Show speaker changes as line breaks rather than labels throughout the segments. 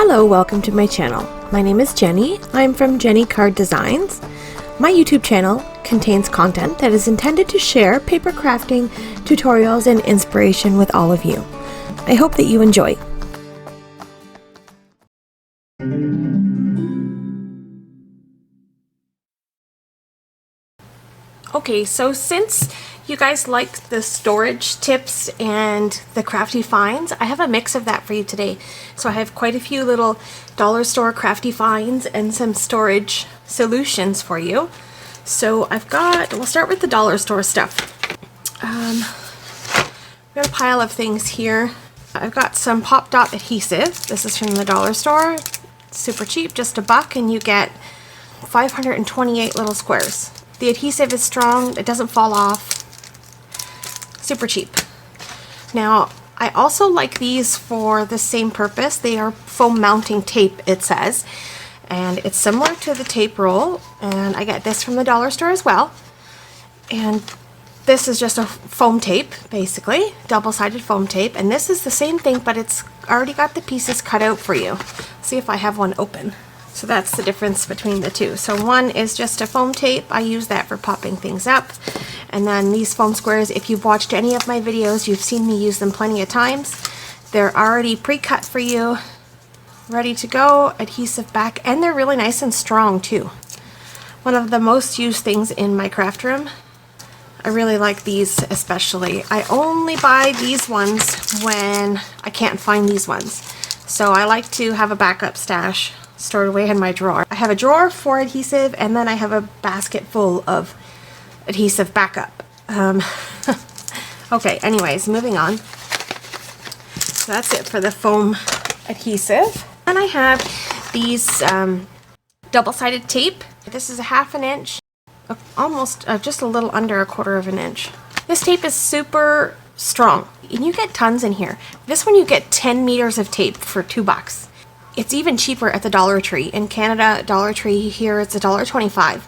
Hello, welcome to my channel. My name is Jenny. I'm from Jenny Card Designs. My YouTube channel contains content that is intended to share paper crafting, tutorials, and inspiration with all of you. I hope that you enjoy. Okay, so since you guys like the storage tips and the crafty finds, I have a mix of that for you today. So I have quite a few little dollar store crafty finds and some storage solutions for you. So we'll start with the dollar store stuff. I've got a pile of things here. I've got some Pop Dot adhesive. This is from the dollar store. It's super cheap, just $1, and you get 528 little squares. The adhesive is strong, it doesn't fall off. Super cheap. Now, I also like these for the same purpose. They are foam mounting tape, it says. And it's similar to the tape roll. And I get this from the dollar store as well. And this is just a foam tape, basically. Double-sided foam tape. And this is the same thing, but it's already got the pieces cut out for you. See if I have one open. So that's the difference between the two. So one is just a foam tape. I use that for popping things up. And then these foam squares, if you've watched any of my videos, you've seen me use them plenty of times. They're already pre-cut for you, ready to go, adhesive back, and they're really nice and strong too. One of the most used things in my craft room. I really like these especially. I only buy these ones when I can't find these ones. So I like to have a backup stash stored away in my drawer. I have a drawer for adhesive, and then I have a basket full of adhesive backup. Okay, anyways, moving on. So that's it for the foam adhesive. And I have these double-sided tape. This is a 1/2 inch, almost just a little under 1/4 inch. This tape is super strong, and you get tons in here. This one you get 10 meters of tape for $2. It's even cheaper at the Dollar Tree. In Canada, Dollar Tree here, it's $1.25.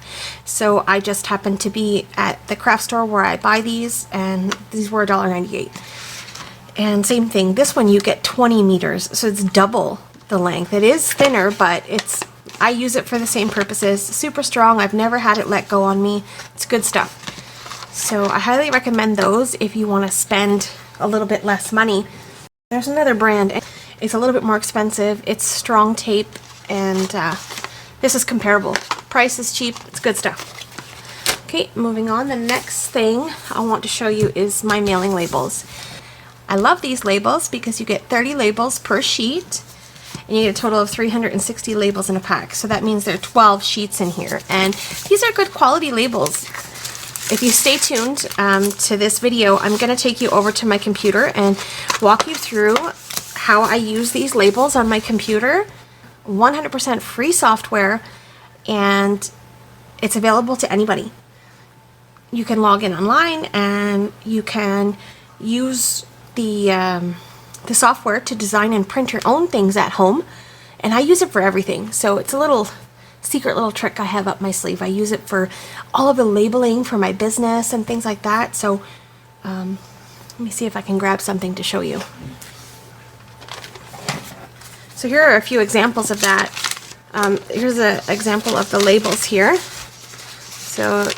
So I just happened to be at the craft store where I buy these, and these were $1.98. And same thing, this one you get 20 meters, so it's double the length. It is thinner, but I use it for the same purposes. Super strong. I've never had it let go on me. It's good stuff. So I highly recommend those if you want to spend a little bit less money. There's another brand. It's a little bit more expensive. It's strong tape, and this is comparable. Price is cheap. It's good stuff. Okay, moving on. The next thing I want to show you is my mailing labels. I love these labels because you get 30 labels per sheet, and you get a total of 360 labels in a pack. So that means there are 12 sheets in here, and these are good quality labels. If you stay tuned to this video, I'm going to take you over to my computer and walk you through how I use these labels on my computer. 100% free software, and it's available to anybody. You can log in online, and you can use the software to design and print your own things at home, and I use it for everything. So it's a little secret little trick I have up my sleeve. I use it for all of the labeling for my business and things like that. So let me see if I can grab something to show you. So here are a few examples of that. Here's an example of the labels here. So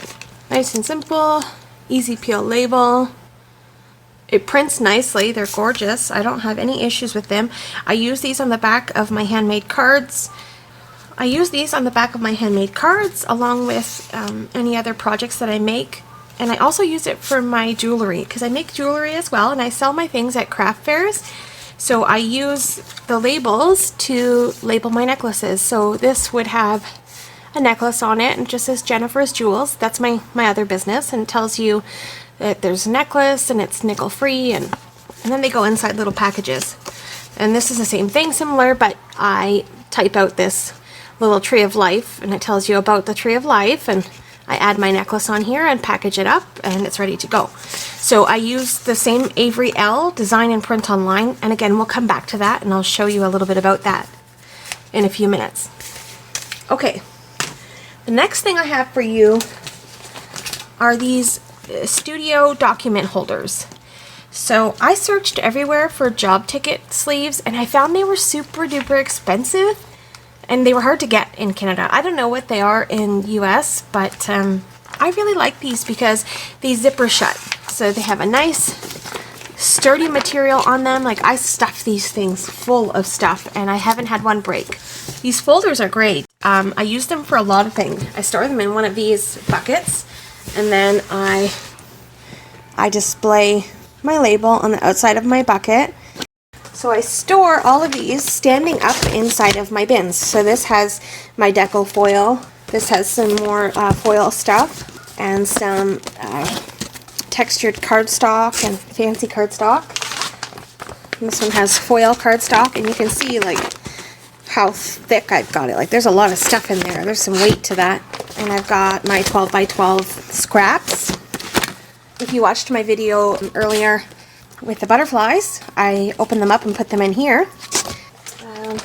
nice and simple, easy peel label. It prints nicely. They're gorgeous. I don't have any issues with them. I use these on the back of my handmade cards. Along with any other projects that I make. And I also use it for my jewelry, because I make jewelry as well, and I sell my things at craft fairs. So I use the labels to label my necklaces. So this would have a necklace on it, and it just says Jennifer's Jewels. That's my other business, and it tells you that there's a necklace and it's nickel free, and then they go inside little packages. And this is the same thing, similar, but I type out this little tree of life, and it tells you about the tree of life, and I add my necklace on here and package it up, and it's ready to go. So I use the same Avery L design and print online, and again, we'll come back to that, and I'll show you a little bit about that in a few minutes. Okay, the next thing I have for you are these studio document holders. So I searched everywhere for job ticket sleeves and I found they were super duper expensive and they were hard to get in Canada. I don't know what they are in US, but I really like these because they zipper shut. So they have a nice sturdy material on them. Like I stuff these things full of stuff and I haven't had one break. These folders are great. I use them for a lot of things. I store them in one of these buckets and then I display my label on the outside of my bucket. So I store all of these standing up inside of my bins. So this has my deco foil. This has some more foil stuff and some textured cardstock and fancy cardstock. And this one has foil cardstock, and you can see like how thick I've got it. Like there's a lot of stuff in there. There's some weight to that. And I've got my 12 by 12 scraps. If you watched my video earlier with the butterflies, I opened them up and put them in here.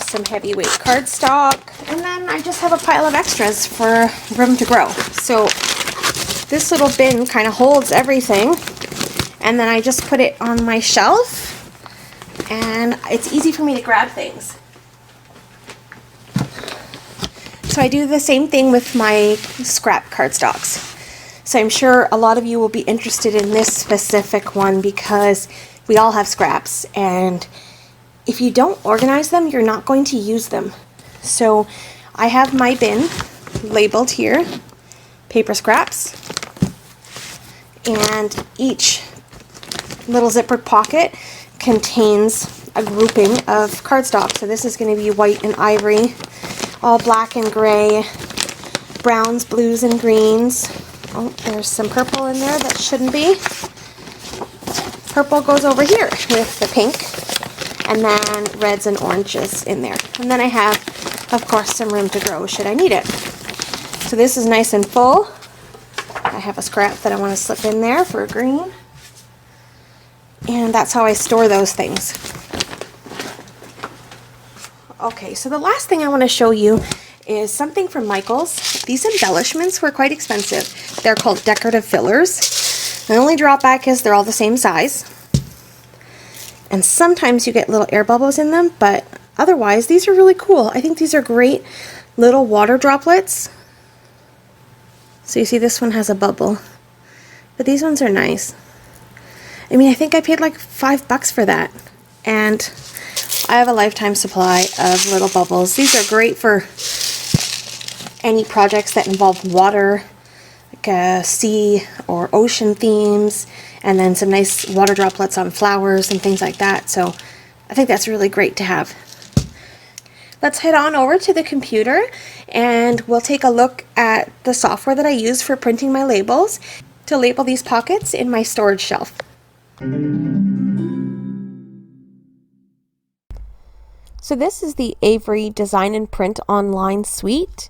Some heavyweight cardstock, and then I just have a pile of extras for room to grow. So this little bin kind of holds everything, and then I just put it on my shelf, and it's easy for me to grab things. So I do the same thing with my scrap cardstocks. So I'm sure a lot of you will be interested in this specific one because we all have scraps, and if you don't organize them, you're not going to use them. So I have my bin labeled here, paper scraps, and each little zippered pocket contains a grouping of cardstock. So this is going to be white and ivory, all black and gray, browns, blues, and greens. Oh, there's some purple in there that shouldn't be. Purple goes over here with the pink, and then reds and oranges in there. And then I have, of course, some room to grow should I need it. So this is nice and full. I have a scrap that I want to slip in there for green. And that's how I store those things. Okay, so the last thing I want to show you is something from Michaels. These embellishments were quite expensive. They're called decorative fillers. The only drawback is they're all the same size. And sometimes you get little air bubbles in them, but otherwise these are really cool. I think these are great little water droplets. So you see this one has a bubble, but these ones are nice. I mean, I think I paid like $5 for that, and I have a lifetime supply of little bubbles. These are great for any projects that involve water, like sea or ocean themes, and then some nice water droplets on flowers and things like that. So I think that's really great to have. Let's head on over to the computer and we'll take a look at the software that I use for printing my labels to label these pockets in my storage shelf. So this is the Avery Design and Print Online suite,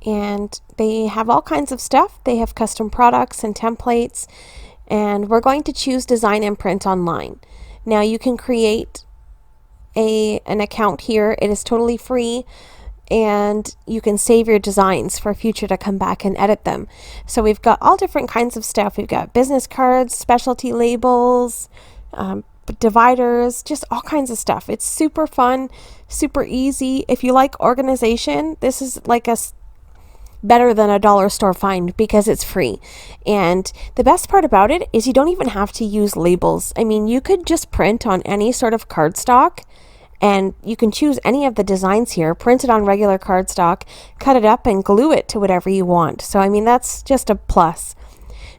and they have all kinds of stuff. They have custom products and templates, and we're going to choose Design and Print Online. Now you can create an account here. It is totally free, and you can save your designs for future to come back and edit them. So we've got all different kinds of stuff. We've got business cards, specialty labels, dividers, just all kinds of stuff. It's super fun, super easy. If you like organization, this is like better than a dollar store find because it's free. And the best part about it is you don't even have to use labels. I mean, you could just print on any sort of cardstock, and you can choose any of the designs here, print it on regular cardstock, cut it up, and glue it to whatever you want. So I mean, that's just a plus.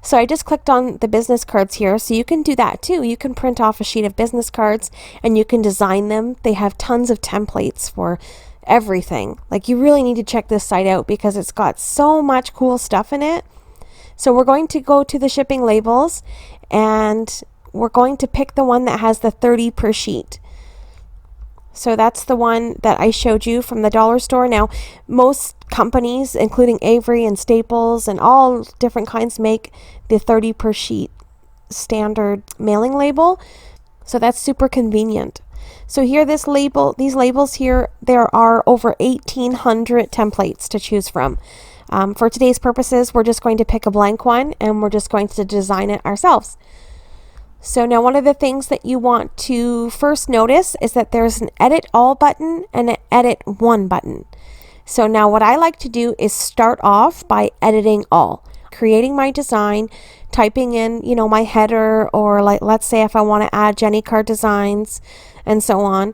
So I just clicked on the business cards here, so you can do that too. You can print off a sheet of business cards and you can design them. They have tons of templates for everything. Like, you really need to check this site out because it's got so much cool stuff in it. So we're going to go to the shipping labels and we're going to pick the one that has the 30 per sheet. So that's the one that I showed you from the dollar store. Now, most companies, including Avery and Staples and all different kinds, make the 30 per sheet standard mailing label. So that's super convenient. So here, these labels here, there are over 1,800 templates to choose from. For today's purposes, we're just going to pick a blank one and we're just going to design it ourselves. So now one of the things that you want to first notice is that there's an edit all button and an edit one button. So now what I like to do is start off by editing all, creating my design, typing in, my header, or like, let's say if I want to add Jenny card designs and so on.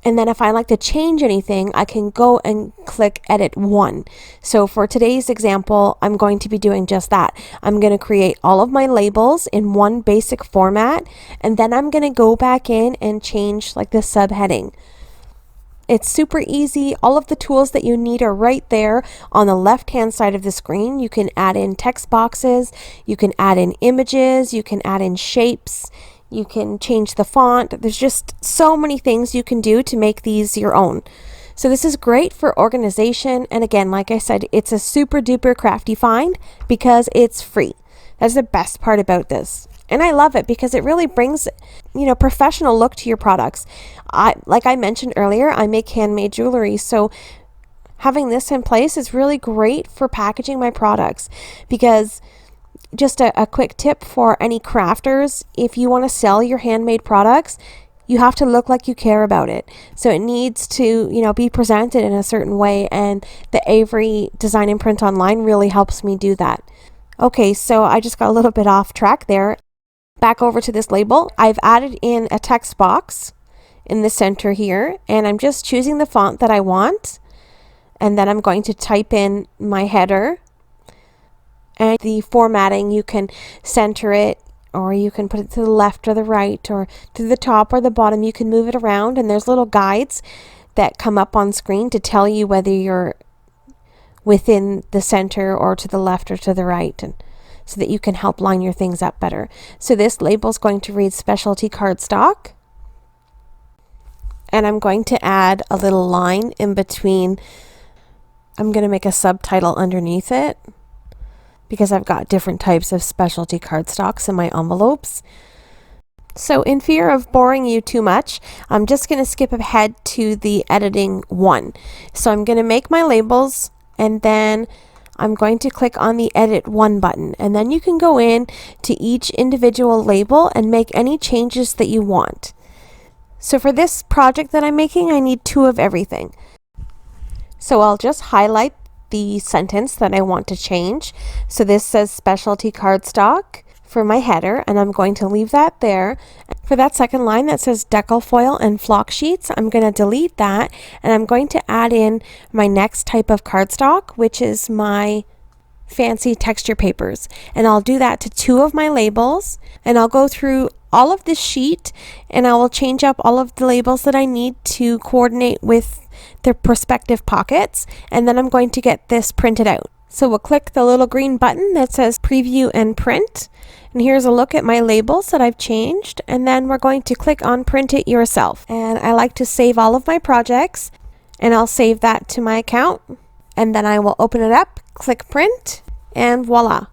And then if I like to change anything, I can go and click edit one. So for today's example, I'm going to be doing just that. I'm going to create all of my labels in one basic format, and then I'm going to go back in and change like the subheading. It's super easy. All of the tools that you need are right there on the left-hand side of the screen. You can add in text boxes, you can add in images, you can add in shapes, you can change the font. There's just so many things you can do to make these your own. So this is great for organization. And again, like I said, it's a super duper crafty find because it's free. That's the best part about this. And I love it because it really brings, professional look to your products. Like I mentioned earlier, I make handmade jewelry. So having this in place is really great for packaging my products, because just a quick tip for any crafters: if you want to sell your handmade products, you have to look like you care about it. So it needs to, be presented in a certain way, and the Avery Design and Print Online really helps me do that. Okay, so I just got a little bit off track there. Back over to this label. I've added in a text box in the center here, and I'm just choosing the font that I want, and then I'm going to type in my header. And the formatting, you can center it, or you can put it to the left or the right, or to the top or the bottom. You can move it around, and there's little guides that come up on screen to tell you whether you're within the center or to the left or to the right, and so that you can help line your things up better. So this label is going to read specialty cardstock, and I'm going to add a little line in between. I'm going to make a subtitle underneath it, because I've got different types of specialty cardstocks in my envelopes. So in fear of boring you too much, I'm just going to skip ahead to the editing one. So I'm going to make my labels, and then I'm going to click on the edit one button, and then you can go in to each individual label and make any changes that you want. So for this project that I'm making, I need 2 of everything. So I'll just highlight the sentence that I want to change. So this says specialty cardstock for my header, and I'm going to leave that there. For that second line that says decal foil and flock sheets, I'm going to delete that, and I'm going to add in my next type of cardstock, which is my fancy texture papers. And I'll do that to 2 of my labels, and I'll go through all of this sheet, and I will change up all of the labels that I need to coordinate with their prospective pockets, and then I'm going to get this printed out. So we'll click the little green button that says preview and print, and here's a look at my labels that I've changed, and then we're going to click on print it yourself. And I like to save all of my projects, and I'll save that to my account, and then I will open it up, click print, and voila.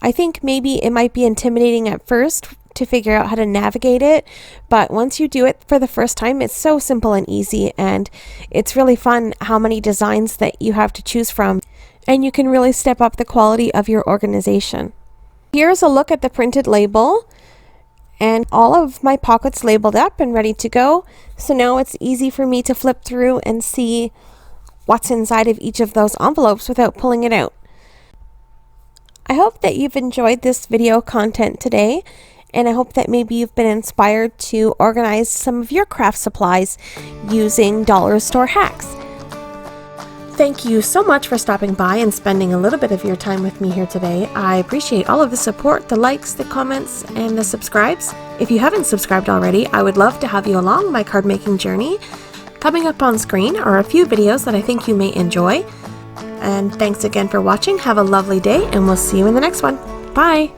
I think maybe it might be intimidating at first to figure out how to navigate it, but once you do it for the first time, it's so simple and easy, and it's really fun how many designs that you have to choose from, and you can really step up the quality of your organization. Here's a look at the printed label, and all of my pockets labeled up and ready to go. So now it's easy for me to flip through and see what's inside of each of those envelopes without pulling it out. I hope that you've enjoyed this video content today, and I hope that maybe you've been inspired to organize some of your craft supplies using dollar store hacks. Thank you so much for stopping by and spending a little bit of your time with me here today. I appreciate all of the support, the likes, the comments, and the subscribes. If you haven't subscribed already, I would love to have you along my card making journey. Coming up on screen are a few videos that I think you may enjoy. And thanks again for watching. Have a lovely day, and we'll see you in the next one. Bye!